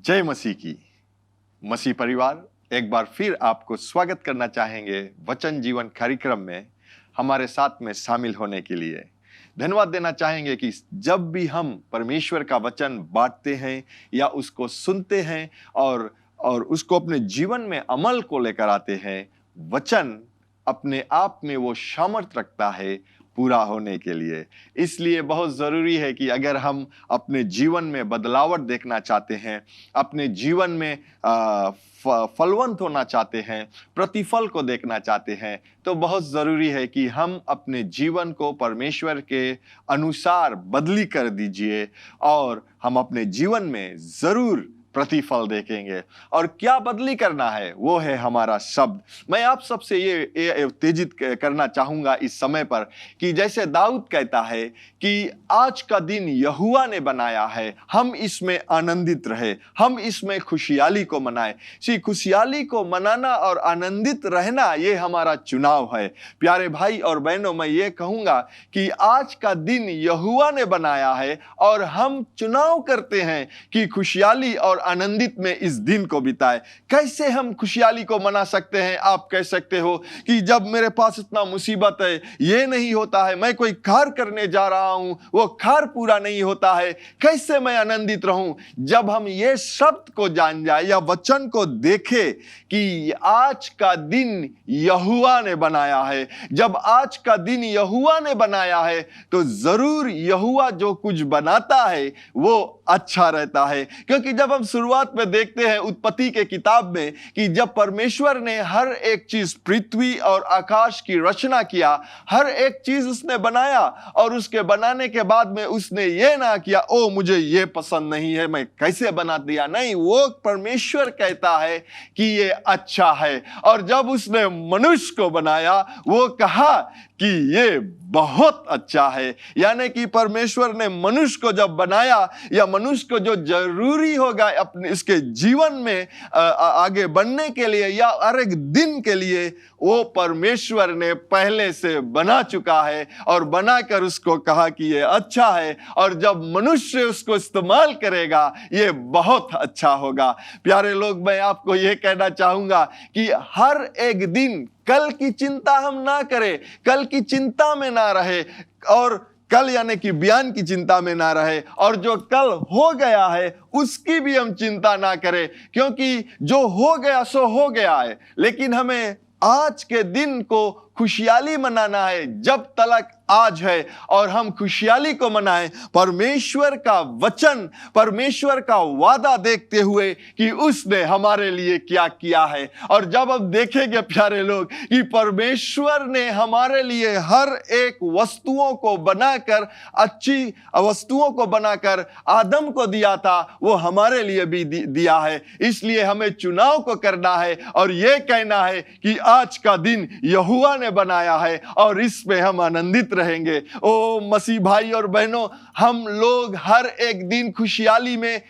जय मसीह की। मसीह परिवार एक बार फिर आपको स्वागत करना चाहेंगे वचन जीवन कार्यक्रम में हमारे साथ में शामिल होने के लिए। धन्यवाद देना चाहेंगे कि जब भी हम परमेश्वर का वचन बांटते हैं या उसको सुनते हैं और उसको अपने जीवन में अमल को लेकर आते हैं, वचन अपने आप में वो सामर्थ रखता है पूरा होने के लिए। इसलिए बहुत ज़रूरी है कि अगर हम अपने जीवन में बदलावट देखना चाहते हैं, अपने जीवन में फलवंत होना चाहते हैं, प्रतिफल को देखना चाहते हैं, तो बहुत ज़रूरी है कि हम अपने जीवन को परमेश्वर के अनुसार बदली कर दीजिए और हम अपने जीवन में ज़रूर प्रतिफल देखेंगे। और क्या बदली करना है वो है हमारा शब्द। मैं आप सबसे ये उत्तेजित करना चाहूँगा इस समय पर कि जैसे दाऊद कहता है कि आज का दिन यहोवा ने बनाया है, हम इसमें आनंदित रहे, हम इसमें खुशहाली को मनाएं। खुशहाली को मनाना और आनंदित रहना ये हमारा चुनाव है। प्यारे भाई और बहनों, मैं ये कहूँगा कि आज का दिन यहोवा ने बनाया है और हम चुनाव करते हैं कि खुशहाली और आनंदित में इस दिन को बिताए। कैसे हम खुशहाली को मना सकते हैं? आप कह सकते हो कि जब मेरे पास इतना मुसीबत है, ये नहीं होता है, मैं कोई कार्य करने जा रहा हूं, वो कार्य पूरा नहीं होता है, कैसे मैं आनंदित रहूं? जब हम ये शब्द को जान जाए या वचन को देखें कि आज का दिन यहोवा ने बनाया है, जब आज का दिन यहोवा ने बनाया है तो जरूर यहोवा जो कुछ बनाता है वो अच्छा रहता है। क्योंकि जब हम शुरुआत में देखते हैं उत्पत्ति के किताब में कि जब परमेश्वर ने हर एक चीज, पृथ्वी और आकाश की रचना किया, हर एक चीज उसने बनाया और उसके बनाने के बाद में उसने ये ना किया ओ मुझे ये पसंद नहीं है, मैं कैसे बना दिया। नहीं, वो परमेश्वर कहता है कि ये अच्छा है। और जब उसने मनुष्य को बनाया वो कहा कि ये बहुत अच्छा है। यानी कि परमेश्वर ने मनुष्य को जब बनाया या मनुष्य को जो जरूरी होगा अपने इसके जीवन में आगे बढ़ने के लिए या हर एक दिन के लिए, वो परमेश्वर ने पहले से बना चुका है और बनाकर उसको कहा कि ये अच्छा है। और जब मनुष्य उसको इस्तेमाल करेगा ये बहुत अच्छा होगा। प्यारे लोग, मैं आपको ये कहना चाहूंगा कि हर एक दिन कल की चिंता हम ना करें, कल की चिंता में ना रहे और कल यानी कि बयान की चिंता में ना रहे, और जो कल हो गया है उसकी भी हम चिंता ना करें, क्योंकि जो हो गया सो हो गया है। लेकिन हमें आज के दिन को खुशहाली मनाना है जब तलक आज है, और हम खुशहाली को मनाएं परमेश्वर का वचन, परमेश्वर का वादा देखते हुए कि उसने हमारे लिए क्या किया है। और जब हम देखेंगे प्यारे लोग कि परमेश्वर ने हमारे लिए हर एक वस्तुओं को बनाकर, अच्छी वस्तुओं को बनाकर आदम को दिया था, वो हमारे लिए भी दिया है। इसलिए हमें चुनाव को करना है और ये कहना है कि आज का दिन यहोवा ने बनाया है और इसमें हम आनंदित रहेंगे। ओ मसीह भाई और बहनों, हम लोग हर एक दिन खुशहाली में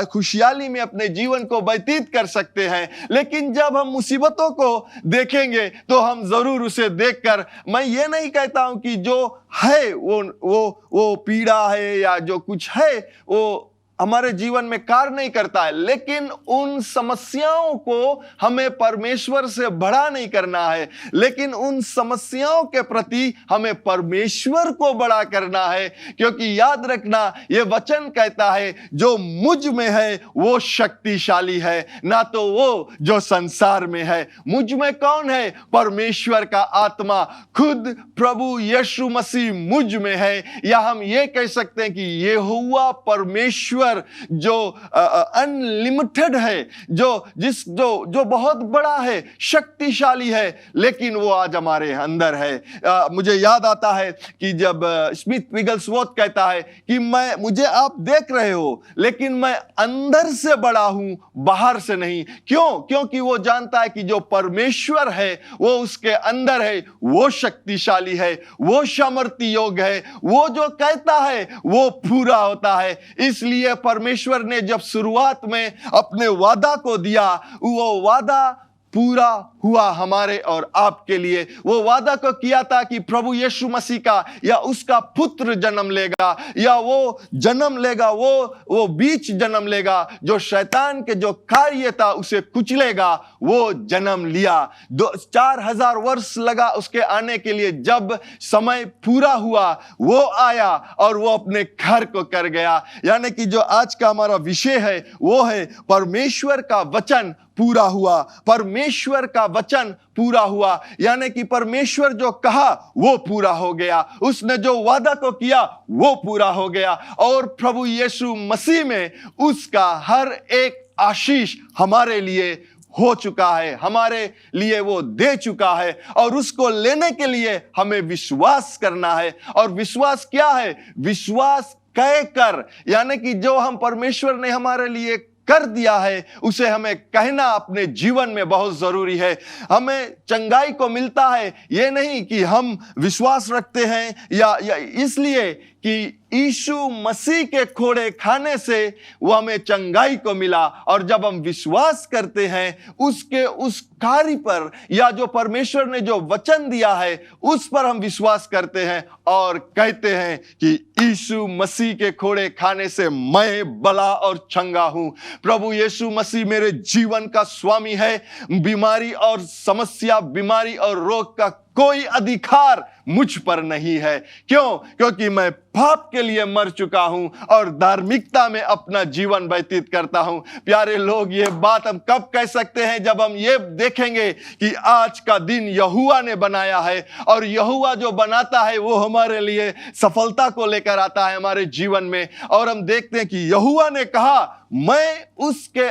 खुशहाली में अपने जीवन को व्यतीत कर सकते हैं, लेकिन जब हम मुसीबतों को देखेंगे तो हम जरूर उसे देखकर, मैं ये नहीं कहता हूं कि जो है वो पीड़ा है या जो कुछ है वो हमारे जीवन में कार्य नहीं करता है, लेकिन उन समस्याओं को हमें परमेश्वर से बड़ा नहीं करना है, लेकिन उन समस्याओं के प्रति हमें परमेश्वर को बड़ा करना है। क्योंकि याद रखना, ये वचन कहता है जो मुझ में है वो शक्तिशाली है, ना तो वो जो संसार में है। मुझ में कौन है? परमेश्वर का आत्मा, खुद प्रभु यीशु मसीह मुझ में है। या हम ये कह सकते हैं कि यहोवा परमेश्वर जो अनलिमिटेड है, जो बहुत बड़ा है, शक्तिशाली है, लेकिन वो आज हमारे अंदर है। मुझे याद आता है कि जब स्मिथ विगलस्वर्थ कहता है कि मुझे आप देख रहे हो लेकिन मैं अंदर से बड़ा हूं, बाहर से नहीं। क्यों? क्योंकि वो जानता है कि जो परमेश्वर है वो उसके अंदर है, वो शक्तिशाली है, वो सामर्थ्य योग है, वो जो कहता है वो पूरा होता है। इसलिए परमेश्वर ने जब शुरुआत में अपने वादा को दिया, वो वादा पूरा हुआ हमारे और आपके लिए। वो वादा को किया था कि प्रभु यीशु मसीह का या उसका पुत्र जन्म लेगा, या वो जन्म लेगा, वो बीच जन्म लेगा जो शैतान के जो कार्य था उसे कुचलेगा। वो जन्म लिया। 4000 वर्ष लगा उसके आने के लिए। जब समय पूरा हुआ वो आया और वो अपने घर को कर गया। यानी कि जो आज का हमारा विषय है वो है परमेश्वर का वचन पूरा हुआ। परमेश्वर का वचन पूरा हुआ, यानी कि परमेश्वर जो कहा वो पूरा हो गया। उसने जो वादा को किया वो पूरा हो गया। और प्रभु यीशु मसीह में उसका हर एक आशीष हमारे लिए हो चुका है, हमारे लिए वो दे चुका है। और उसको लेने के लिए हमें विश्वास करना है। और विश्वास क्या है? विश्वास कहकर, यानी कि जो हम परमेश्वर ने हमारे लिए कर दिया है उसे हमें कहना अपने जीवन में बहुत जरूरी है। हमें चंगाई को मिलता है ये नहीं कि हम विश्वास रखते हैं या इसलिए कि यीशु मसीह के खोड़े खाने से वो हमें चंगाई को मिला। और जब हम विश्वास करते हैं उसके उस कार्य पर, या जो परमेश्वर ने जो वचन दिया है उस पर हम विश्वास करते हैं और कहते हैं कि यीशु मसीह के खोड़े खाने से मैं भला और चंगा हूं। प्रभु यीशु मसीह मेरे जीवन का स्वामी है। बीमारी और समस्या, बीमारी और रोग का कोई अधिकार मुझ पर नहीं है। क्यों? क्योंकि मैं पाप के लिए मर चुका हूं और धार्मिकता में अपना जीवन व्यतीत करता हूं। प्यारे लोग, ये बात हम कब कह सकते हैं? जब हम ये देखेंगे कि आज का दिन यहोवा ने बनाया है, और यहोवा जो बनाता है वो हमारे लिए सफलता को लेकर आता है हमारे जीवन में। और हम देखते हैं कि यहोवा ने कहा मैं उसके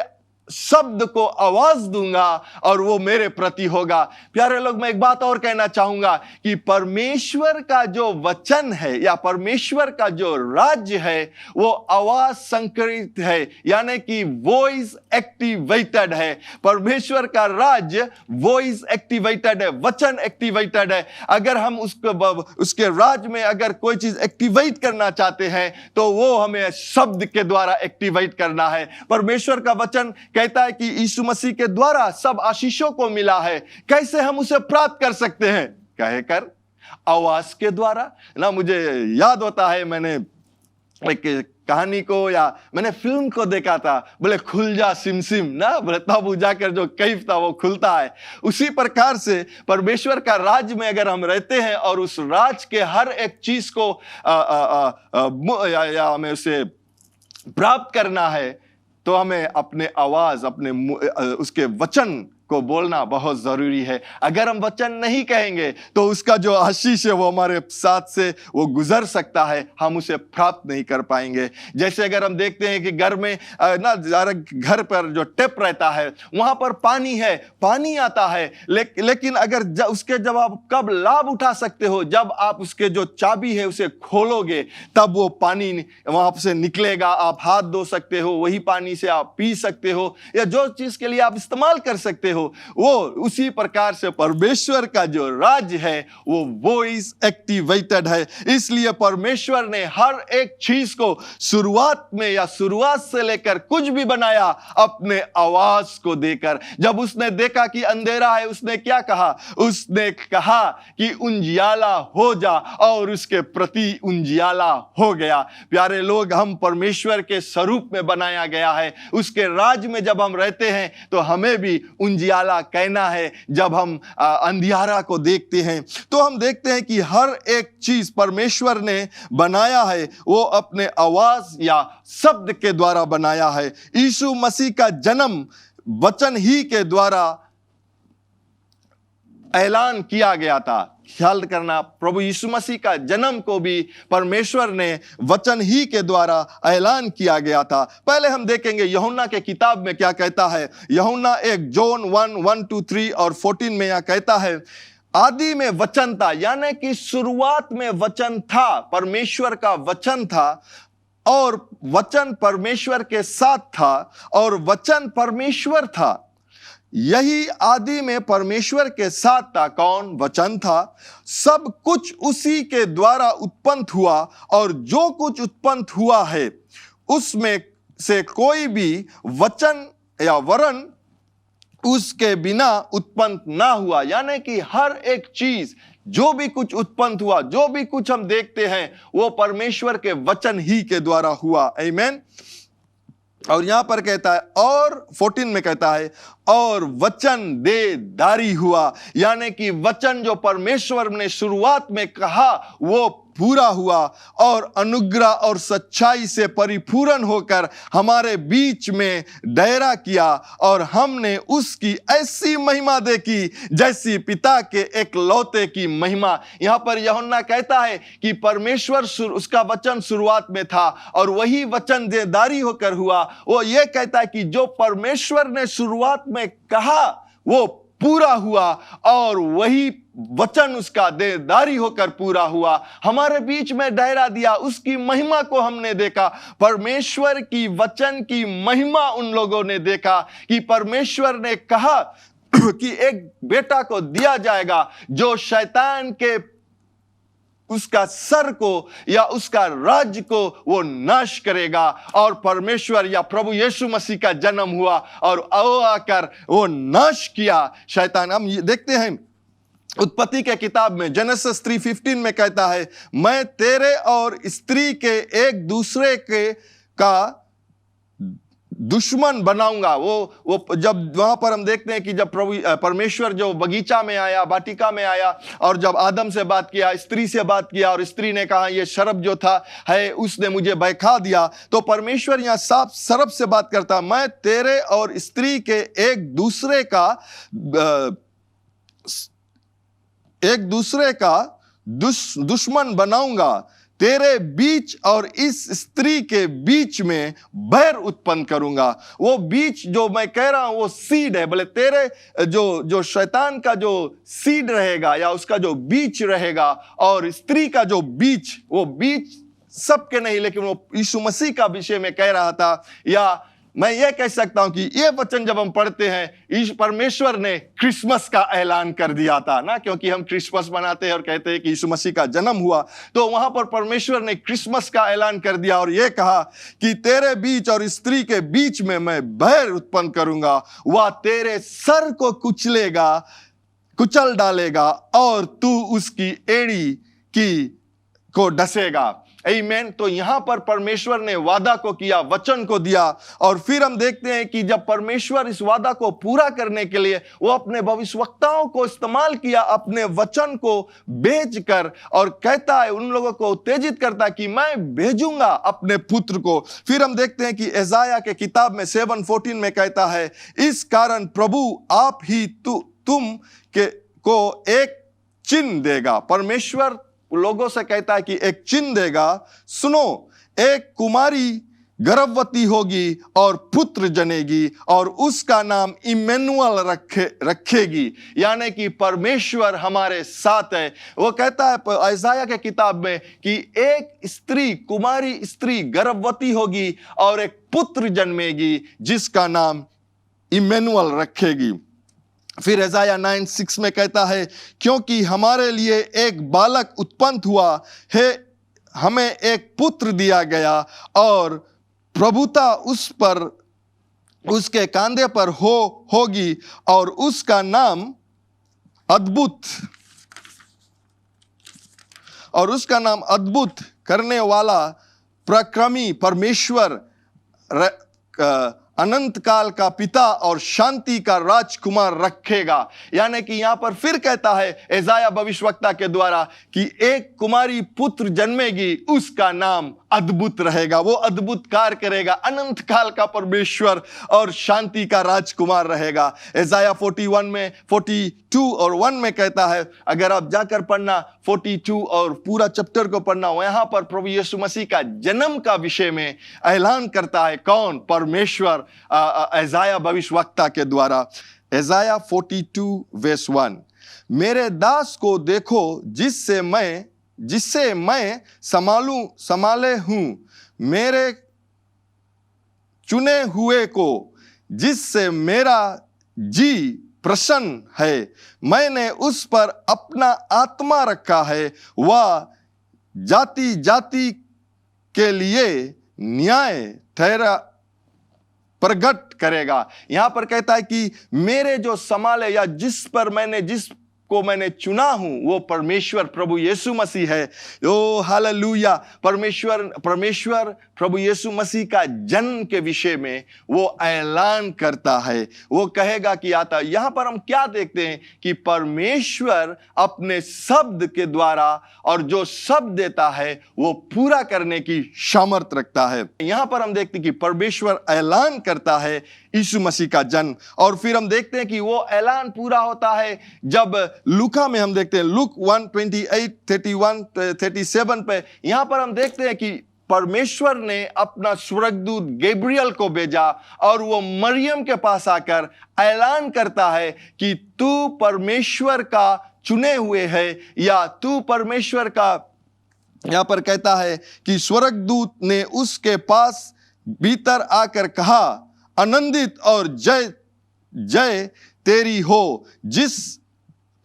शब्द को आवाज दूंगा और वो मेरे प्रति होगा। प्यारे लोग, मैं एक बात और कहना चाहूंगा कि परमेश्वर का जो वचन है या परमेश्वर का जो राज्य है वो आवाज संकरित है, यानी कि वॉइस एक्टिवेटेड है। परमेश्वर का राज्य वॉइस एक्टिवेटेड है, वचन एक्टिवेटेड है। अगर हम उसके राज्य में अगर कोई चीज एक्टिवेट करना चाहते हैं तो वो हमें शब्द के द्वारा एक्टिवेट करना है। परमेश्वर का वचन कहता है कि यीशु मसीह के द्वारा सब आशीषों को मिला है। कैसे हम उसे प्राप्त कर सकते हैं? कहकर आवाज के द्वारा ना। मुझे याद होता है, मैंने एक कहानी को या मैंने फिल्म को देखा था, बोले खुल जा सिम सिम ना, बोले तब जाकर जो कैफ था वो खुलता है। उसी प्रकार से परमेश्वर का राज्य में अगर हम रहते हैं और उस राज्य के हर एक चीज को या हमें उसे प्राप्त करना है तो हमें अपने आवाज, अपने उसके वचन को बोलना बहुत जरूरी है। अगर हम वचन नहीं कहेंगे तो उसका जो आशीष है वो हमारे साथ से वो गुजर सकता है, हम उसे प्राप्त नहीं कर पाएंगे। जैसे अगर हम देखते हैं कि घर में ना घर पर जो टेप रहता है वहां पर पानी है, पानी आता है, लेकिन अगर उसके जब आप कब लाभ उठा सकते हो, जब आप उसके जो चाबी है उसे खोलोगे तब वो पानी वहां से निकलेगा। आप हाथ धो सकते हो, वही पानी से आप पी सकते हो, या जो चीज के लिए आप इस्तेमाल कर सकते हो वो। उसी प्रकार से परमेश्वर का जो राज्य है वो वॉइस एक्टिवेटेड है। इसलिए परमेश्वर ने हर एक चीज को शुरुआत में या शुरुआत से लेकर कुछ भी बनाया अपने आवाज को देकर। जब उसने देखा कि अंधेरा है, उसने क्या कहा? उसने कहा कि उजियाला हो जा, और उसके प्रति उजियाला हो गया। प्यारे लोग, हम परमेश्वर के स्वरूप में बनाया गया है। उसके राज्य में जब हम रहते हैं तो हमें भी उजियाला कहना है। जब हम अंधियारा को देखते हैं तो हम देखते हैं कि हर एक चीज परमेश्वर ने बनाया है वो अपने आवाज या शब्द के द्वारा बनाया है। यीशु मसीह का जन्म वचन ही के द्वारा ऐलान किया गया था। ख्याल करना, प्रभु यीशु मसीह का जन्म को भी परमेश्वर ने वचन ही के द्वारा ऐलान किया गया था। पहले हम देखेंगे यूहन्ना के किताब में क्या कहता है। यूहन्ना 1 जॉन 1:1-3 और 14 में यह कहता है, आदि में वचन था, यानी कि शुरुआत में वचन था, परमेश्वर का वचन था, और वचन परमेश्वर के साथ था, और वचन परमेश्वर था। यही आदि में परमेश्वर के साथ था। कौन? वचन था। सब कुछ उसी के द्वारा उत्पन्न हुआ, और जो कुछ उत्पन्न हुआ है उसमें से कोई भी वचन या वरन उसके बिना उत्पन्न ना हुआ। यानी कि हर एक चीज, जो भी कुछ उत्पन्न हुआ, जो भी कुछ हम देखते हैं, वो परमेश्वर के वचन ही के द्वारा हुआ। आमीन। और यहां पर कहता है, और 14 में कहता है, और वचन देहधारी हुआ। यानी कि वचन जो परमेश्वर ने शुरुआत में कहा वो पूरा हुआ और अनुग्रह और सच्चाई से परिपूर्ण होकर हमारे बीच में डेरा किया, और हमने उसकी ऐसी महिमा देखी जैसी पिता के एकलौते की महिमा। यहां पर यूहन्ना कहता है कि परमेश्वर उसका वचन शुरुआत में था और वही वचन देहधारी होकर हुआ। वो ये कहता है कि जो परमेश्वर ने शुरुआत में कहा वो पूरा हुआ, और वही वचन उसका देहधारी होकर पूरा हुआ, हमारे बीच में डेरा दिया। उसकी महिमा को हमने देखा। परमेश्वर की वचन की महिमा उन लोगों ने देखा कि परमेश्वर ने कहा कि एक बेटा को दिया जाएगा जो शैतान के उसका सर को या उसका राज्य को वो नाश करेगा। और परमेश्वर या प्रभु यीशु मसीह का जन्म हुआ और आकर वो नाश किया शैतान। हम देखते हैं उत्पत्ति के किताब में जेनेसिस 3:15 में कहता है, मैं तेरे और स्त्री के एक दूसरे के का दुश्मन बनाऊंगा। वो जब वहां पर हम देखते हैं कि जब परमेश्वर जो बगीचा में आया, वाटिका में आया, और जब आदम से बात किया, स्त्री से बात किया, और स्त्री ने कहा ये शर्प जो था है उसने मुझे बहका दिया, तो परमेश्वर यहां साफ शर्प से बात करता, मैं तेरे और स्त्री के एक दूसरे का दुश्मन बनाऊंगा, तेरे बीच और इस स्त्री के बीच में बैर उत्पन्न करूंगा। वो बीच जो मैं कह रहा हूं वो सीड है। बोले तेरे जो शैतान का जो सीड रहेगा या उसका जो बीच रहेगा, और स्त्री का जो बीच, वो बीच सबके नहीं, लेकिन वो यीशु मसीह का विषय में कह रहा था। या मैं ये कह सकता हूं कि ये वचन जब हम पढ़ते हैं, परमेश्वर ने क्रिसमस का ऐलान कर दिया था ना, क्योंकि हम क्रिसमस मनाते हैं और कहते हैं कि यीशु मसीह का जन्म हुआ। तो वहां पर परमेश्वर ने क्रिसमस का ऐलान कर दिया और ये कहा कि तेरे बीच और स्त्री के बीच में मैं बैर उत्पन्न करूंगा, वह तेरे सर को कुचल डालेगा और तू उसकी एड़ी को डसेगा। आमीन। तो यहां पर परमेश्वर ने वादा को किया, वचन को दिया, और फिर हम देखते हैं कि जब परमेश्वर इस वादा को पूरा करने के लिए वो अपने भविष्यवक्ताओं को इस्तेमाल किया, अपने वचन को भेजकर, और कहता है, उन लोगों को उत्तेजित करता है कि मैं भेजूंगा अपने पुत्र को। फिर हम देखते हैं कि यशायाह के किताब में 7:14 में कहता है, इस कारण प्रभु आप ही तुम को एक चिन्ह देगा। परमेश्वर लोगों से कहता है कि एक चिन्ह देगा, सुनो, एक कुमारी गर्भवती होगी और पुत्र जनेगी और उसका नाम इम्मनुएल रखेगी। यानी कि परमेश्वर हमारे साथ है। वो कहता है यशायाह के किताब में कि एक स्त्री, कुमारी स्त्री गर्भवती होगी और एक पुत्र जन्मेगी जिसका नाम इम्मनुएल रखेगी। फिर यशायाह 9:6 में कहता है, क्योंकि हमारे लिए एक बालक उत्पन्न हुआ है, हमें एक पुत्र दिया गया और प्रभुता उसके कंधे पर होगी, और उसका नाम अद्भुत करने वाला, पराक्रमी, परमेश्वर, अनंत काल का पिता और शांति का राजकुमार रखेगा। यानी कि यहां पर फिर कहता है यशायाह भविष्यवक्ता के द्वारा कि एक कुमारी पुत्र जन्मेगी, उसका नाम अद्भुत रहेगा, वो अद्भुत कार्य करेगा, अनंत काल का परमेश्वर और शांति का राजकुमार रहेगा। यशायाह 42 और 1 में कहता है, अगर आप जाकर पढ़ना 42 और पूरा चैप्टर को पढ़ना, वहां पर प्रभु यीशु मसीह का जन्म का विषय में ऐलान करता है। कौन? परमेश्वर यशायाह भविष्यवक्ता के द्वारा। यशायाह 42:1, मेरे दास को देखो जिससे मैं संभाले हूं, मेरे चुने हुए को जिससे मेरा जी प्रसन्न है, मैंने उस पर अपना आत्मा रखा है, वह जाति जाति के लिए न्याय प्रकट करेगा। यहां पर कहता है कि मेरे जो संभाले या जिसको मैंने चुना हूं वो परमेश्वर प्रभु यीशु मसीह है। ओ हालेलुया। परमेश्वर प्रभु यीशु मसीह का जन्म के विषय में वो ऐलान करता है, वो कहेगा कि आता। यहां पर हम क्या देखते हैं कि परमेश्वर अपने शब्द के द्वारा और जो शब्द देता है वो पूरा करने की सामर्थ रखता है। यहां पर हम देखते हैं कि परमेश्वर ऐलान करता है यीशु मसीह का जन्म, और फिर हम देखते हैं कि वो ऐलान पूरा होता है जब लूका में हम देखते हैं, लूक 1:28, 31, 37 पे यहां पर हम देखते हैं कि परमेश्वर ने अपना स्वर्गदूत गैब्रियल को भेजा और वो मरियम के पास आकर ऐलान करता है कि तू परमेश्वर का चुने हुए है, या तू परमेश्वर का, यहां पर कहता है कि स्वर्गदूत ने उसके पास भीतर आकर कहा, आनंदित और जय जय तेरी हो, जिस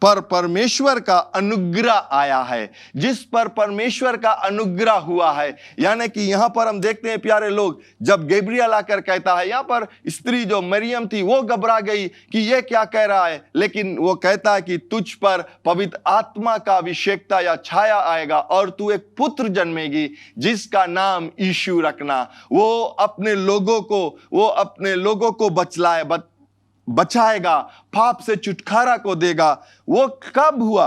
पर परमेश्वर का अनुग्रह आया है, जिस पर परमेश्वर का अनुग्रह हुआ है। यानी कि यहां पर हम देखते हैं प्यारे लोग, जब गैब्रियल आकर कहता है, यहां पर स्त्री जो मरियम थी वो घबरा गई कि ये क्या कह रहा है, लेकिन वो कहता है कि तुझ पर पवित्र आत्मा का अभिषेकता या छाया आएगा और तू एक पुत्र जन्मेगी जिसका नाम यीशु रखना। वो अपने लोगों को बचाएगा, पाप से छुटकारा को देगा। वो कब हुआ?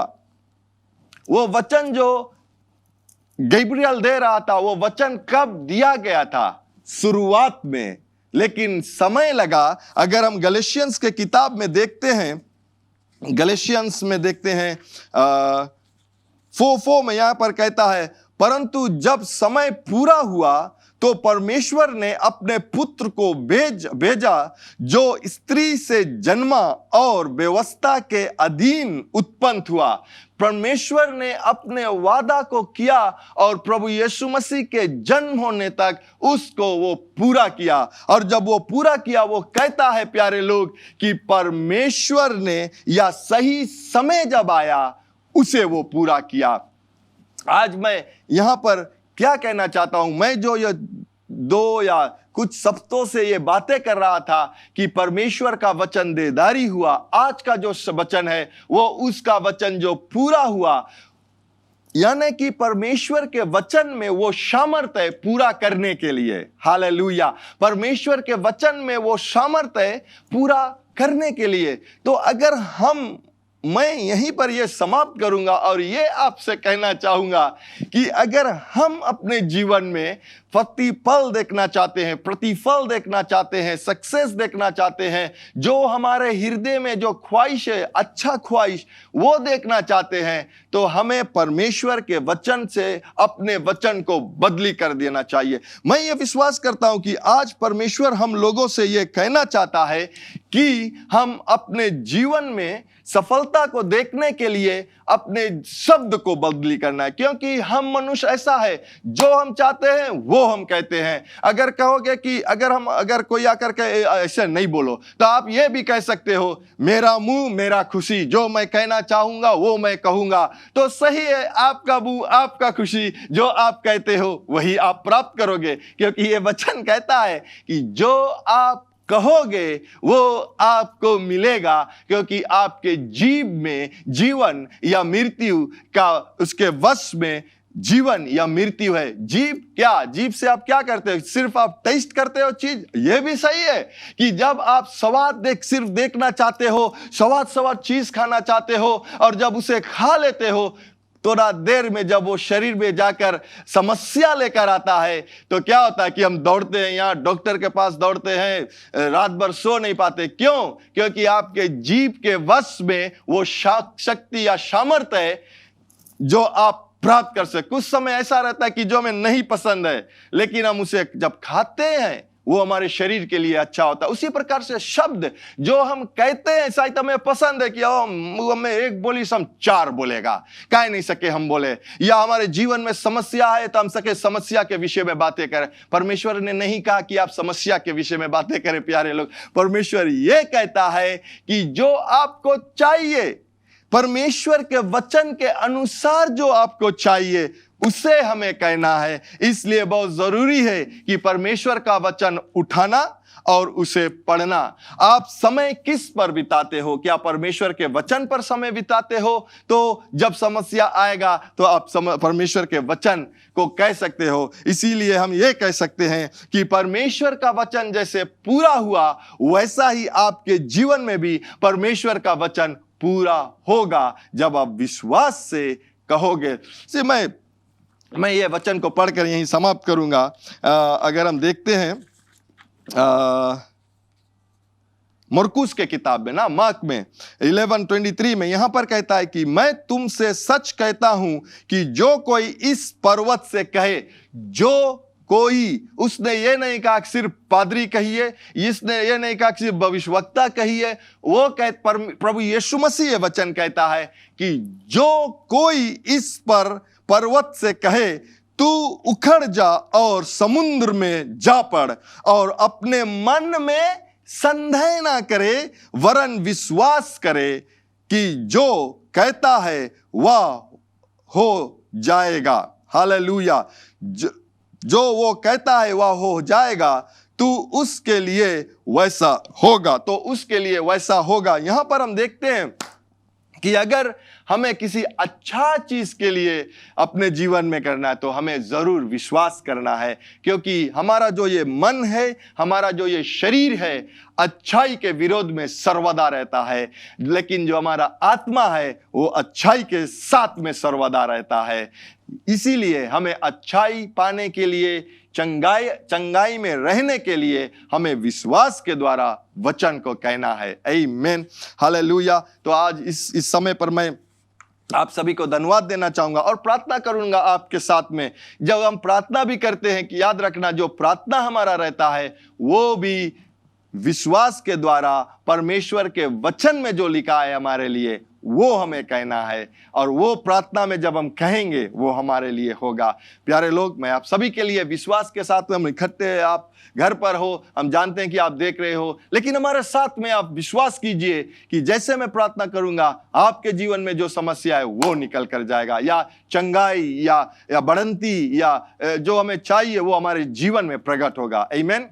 वो वचन जो गैब्रियल दे रहा था, वो वचन कब दिया गया था? शुरुआत में, लेकिन समय लगा। अगर हम गलेशियंस के किताब में देखते हैं, गलेशियंस में देखते हैं 4:4 में यहां पर कहता है, परंतु जब समय पूरा हुआ तो परमेश्वर ने अपने पुत्र को भेजा जो स्त्री से जन्मा और व्यवस्था के अधीन उत्पन्न हुआ। परमेश्वर ने अपने वादा को किया और प्रभु यीशु मसीह के जन्म होने तक उसको वो पूरा किया। और जब वो पूरा किया, वो कहता है प्यारे लोग कि परमेश्वर ने या सही समय जब आया उसे वो पूरा किया। आज मैं यहां पर क्या कहना चाहता हूं, मैं जो ये 2 या कुछ सप्ताहों से ये बातें कर रहा था कि परमेश्वर का वचन देदारी हुआ, आज का जो वचन है वो उसका वचन जो पूरा हुआ। यानी कि परमेश्वर के वचन में वो सामर्थ है पूरा करने के लिए। हालेलुया। परमेश्वर के वचन में वो सामर्थ है पूरा करने के लिए। तो अगर मैं यहीं पर यह समाप्त करूंगा और ये आपसे कहना चाहूंगा कि अगर हम अपने जीवन में प्रतिफल देखना चाहते हैं, प्रतिफल देखना चाहते हैं, सक्सेस देखना चाहते हैं, जो हमारे हृदय में जो ख्वाहिश है, अच्छा ख्वाहिश, वो देखना चाहते हैं, तो हमें परमेश्वर के वचन से अपने वचन को बदली कर देना चाहिए। मैं ये विश्वास करता हूं कि आज परमेश्वर हम लोगों से ये कहना चाहता है कि हम अपने जीवन में सफलता को देखने के लिए अपने शब्द को बदली करना है, क्योंकि हम मनुष्य ऐसा है, जो हम चाहते हैं वो हम कहते हैं। अगर कहोगे कि अगर कोई आकर के ऐसे नहीं बोलो, तो आप ये भी कह सकते हो, मेरा मुंह मेरा खुशी, जो मैं कहना चाहूंगा वो मैं कहूंगा। तो सही है, आपका मुंह आपका खुशी, जो आप कहते हो वही आप प्राप्त करोगे, क्योंकि ये वचन कहता है कि जो आप कहोगे वो आपको मिलेगा, क्योंकि आपके जीव में जीवन या मृत्यु का, उसके वश में जीवन या मृत्यु है। जीव से आप क्या करते हो? सिर्फ आप टेस्ट करते हो चीज। ये भी सही है कि जब आप सिर्फ देखना चाहते हो, स्वाद चीज खाना चाहते हो, और जब उसे खा लेते हो, थोड़ा देर में जब वो शरीर में जाकर समस्या लेकर आता है, तो क्या होता है कि हम दौड़ते हैं, यहाँ डॉक्टर के पास दौड़ते हैं, रात भर सो नहीं पाते। क्यों? क्योंकि आपके जीव के वश में वो शक्ति या सामर्थ्य है जो आप प्राप्त कर सकते। कुछ समय ऐसा रहता है कि जो हमें नहीं पसंद है, लेकिन हम उसे जब खाते हैं वो हमारे शरीर के लिए अच्छा होता है। उसी प्रकार से शब्द जो हम कहते हैं, शायद हमें पसंद है कि हमें एक बोली हम 4 बोलेगा, कह नहीं सके हम बोले, या हमारे जीवन में समस्या है तो हम सके समस्या के विषय में बातें करें। परमेश्वर ने नहीं कहा कि आप समस्या के विषय में बातें करें प्यारे लोग। परमेश्वर ये कहता है कि जो आपको चाहिए, परमेश्वर के वचन के अनुसार जो आपको चाहिए, उसे हमें कहना है। इसलिए बहुत जरूरी है कि परमेश्वर का वचन उठाना और उसे पढ़ना। आप समय किस पर बिताते हो? क्या परमेश्वर के वचन पर समय बिताते हो? तो जब समस्या आएगा तो आप परमेश्वर के वचन को कह सकते हो। इसीलिए हम ये कह सकते हैं कि परमेश्वर का वचन जैसे पूरा हुआ वैसा ही आपके जीवन में भी परमेश्वर का वचन पूरा होगा जब आप विश्वास से कहोगे। से मैं ये वचन को पढ़कर यहीं समाप्त करूंगा। अगर हम देखते हैं मरकुस के किताब में ना, मार्क में 11:23 में यहां पर कहता है कि मैं तुमसे सच कहता हूं कि जो कोई इस पर्वत से कहे, जो कोई, उसने ये नहीं कहा कि सिर्फ पादरी कहिए, इसने ये नहीं कहा कि सिर्फ भविष्यवक्ता कहिए, वो प्रभु यीशु मसीह ये वचन कहता है कि जो कोई इस पर पर्वत से कहे तू उखड़ जा और समुद्र में जा पड़, और अपने मन में संदेह ना करे वरन विश्वास करे कि जो कहता है वह हो जाएगा। हालेलुया। जो वो कहता है वह हो जाएगा, तू उसके लिए वैसा होगा, तो उसके लिए वैसा होगा। यहां पर हम देखते हैं कि अगर हमें किसी अच्छा चीज के लिए अपने जीवन में करना है तो हमें जरूर विश्वास करना है, क्योंकि हमारा जो ये मन है, हमारा जो ये शरीर है, अच्छाई के विरोध में सर्वदा रहता है, लेकिन जो हमारा आत्मा है वो अच्छाई के साथ में सर्वदा रहता है। इसीलिए हमें अच्छाई पाने के लिए, चंगाई में रहने के लिए हमें विश्वास के द्वारा वचन को कहना है। आमीन, हालेलुया। तो आज इस समय पर मैं आप सभी को धन्यवाद देना चाहूंगा और प्रार्थना करूंगा आपके साथ में। जब हम प्रार्थना भी करते हैं कि याद रखना, जो प्रार्थना हमारा रहता है वो भी विश्वास के द्वारा परमेश्वर के वचन में जो लिखा है हमारे लिए वो हमें कहना है, और वो प्रार्थना में जब हम कहेंगे वो हमारे लिए होगा। प्यारे लोग, मैं आप सभी के लिए विश्वास के साथ हम इकट्ठे हैं। आप घर पर हो, हम जानते हैं कि आप देख रहे हो, लेकिन हमारे साथ में आप विश्वास कीजिए कि जैसे मैं प्रार्थना करूंगा आपके जीवन में जो समस्या है वो निकल कर जाएगा, या चंगाई या बढ़ंती या जो हमें चाहिए वो हमारे जीवन में प्रकट होगा। आमीन।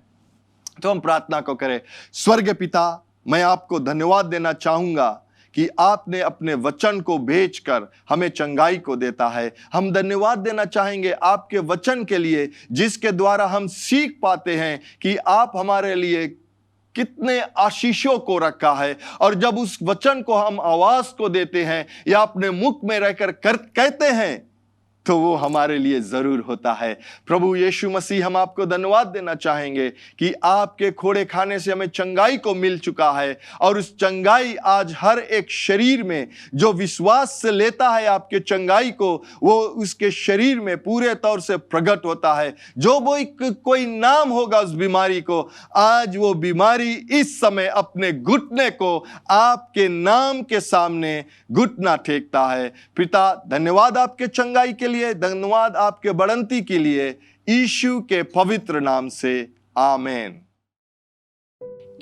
तो हम प्रार्थना को करें। स्वर्गीय पिता, मैं आपको धन्यवाद देना चाहूंगा कि आपने अपने वचन को भेजकर हमें चंगाई को देता है। हम धन्यवाद देना चाहेंगे आपके वचन के लिए, जिसके द्वारा हम सीख पाते हैं कि आप हमारे लिए कितने आशीषों को रखा है, और जब उस वचन को हम आवाज को देते हैं या अपने मुख में रहकर कहते हैं तो वो हमारे लिए जरूर होता है। प्रभु यीशु मसीह, हम आपको धन्यवाद देना चाहेंगे कि आपके खोड़े खाने से हमें चंगाई को मिल चुका है, और उस चंगाई आज हर एक शरीर में जो विश्वास से लेता है आपके चंगाई को, वो उसके शरीर में पूरे तौर से प्रकट होता है। जो वो कोई नाम होगा उस बीमारी को, आज वो बीमारी इस समय अपने घुटने को आपके नाम के सामने घुटना टेकता है। पिता, धन्यवाद आपके चंगाई के लिए, धन्यवाद आपके बढ़ंती के लिए, यीशु के पवित्र नाम से, आमीन।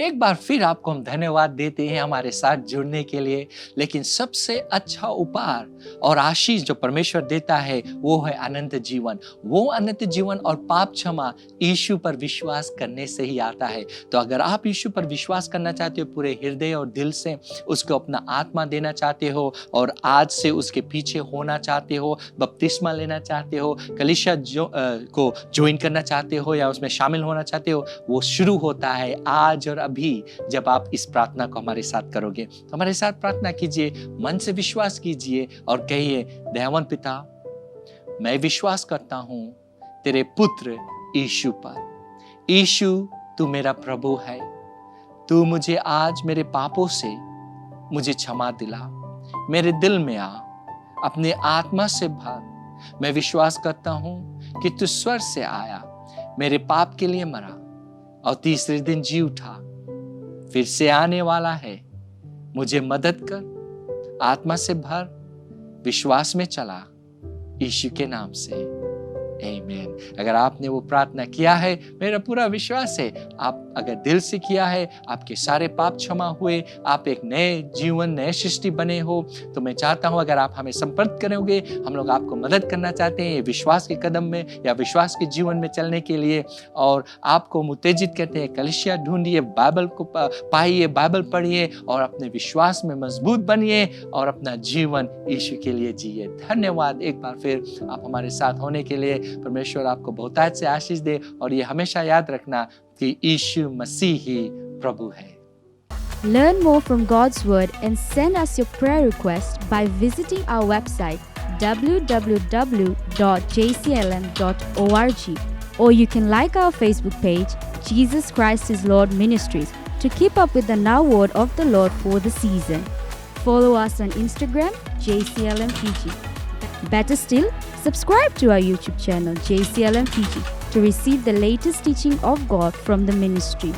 एक बार फिर आपको हम धन्यवाद देते हैं हमारे साथ जुड़ने के लिए। लेकिन सबसे अच्छा उपहार और आशीष जो परमेश्वर देता है वो है अनंत जीवन। वो अनंत जीवन और पाप क्षमा यीशु पर विश्वास करने से ही आता है। तो अगर आप यीशु पर विश्वास करना चाहते हो, पूरे हृदय और दिल से उसको अपना आत्मा देना चाहते हो और आज से उसके पीछे होना चाहते हो, बपतिस्मा लेना चाहते हो, कलीसिया को ज्वाइन करना चाहते हो या उसमें शामिल होना चाहते हो, वो शुरू होता है आज और अभी जब आप इस प्रार्थना को हमारे साथ करोगे। तो हमारे साथ प्रार्थना कीजिए, मन से विश्वास कीजिए और कहिए, दयावान पिता, मैं विश्वास करता हूं तेरे पुत्र यीशु पर। यीशु, तू मेरा प्रभु है। तू मुझे आज मेरे पापों से मुझे क्षमा दिला, मेरे दिल में आ, अपने आत्मा से भर। मैं विश्वास करता हूं कि तू स्वर्ग से आया, मेरे पाप के लिए मरा और तीसरे दिन जी उठा, फिर से आने वाला है। मुझे मदद कर, आत्मा से भर, विश्वास में चला, यीशु के नाम से, आमीन। अगर आपने वो प्रार्थना किया है, मेरा पूरा विश्वास है आप अगर दिल से किया है, आपके सारे पाप क्षमा हुए, आप एक नए जीवन, नए सृष्टि बने हो, तो मैं चाहता हूँ अगर आप हमें संपर्क करोगे, हम लोग आपको मदद करना चाहते हैं ये विश्वास के कदम में या विश्वास के जीवन में चलने के लिए, और आपको हम उत्तेजित करते हैं कलीसिया ढूंढिए, बाइबल को पाइए, बाइबल पढ़िए और अपने विश्वास में मजबूत बनिए और अपना जीवन यीशु के लिए जिए। धन्यवाद एक बार फिर आप हमारे साथ होने के लिए। परमेश्वर आपको बहुतायत से आशीष दे और ये हमेशा याद रखना कि यीशु मसीह ही प्रभु है। Learn more from God's Word and send us your prayer request by visiting our website www.jclm.org, or you can like our Facebook page, Jesus Christ is Lord Ministries, to keep up with the Now Word of the Lord for the season. Follow us on Instagram, JCLMPG. Better still, subscribe to our YouTube channel, JCLMPG, to receive the latest teaching of God from the ministry.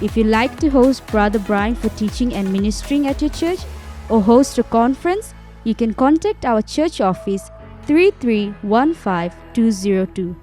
If you'd like to host Brother Brian for teaching and ministering at your church, or host a conference, you can contact our church office 3315202.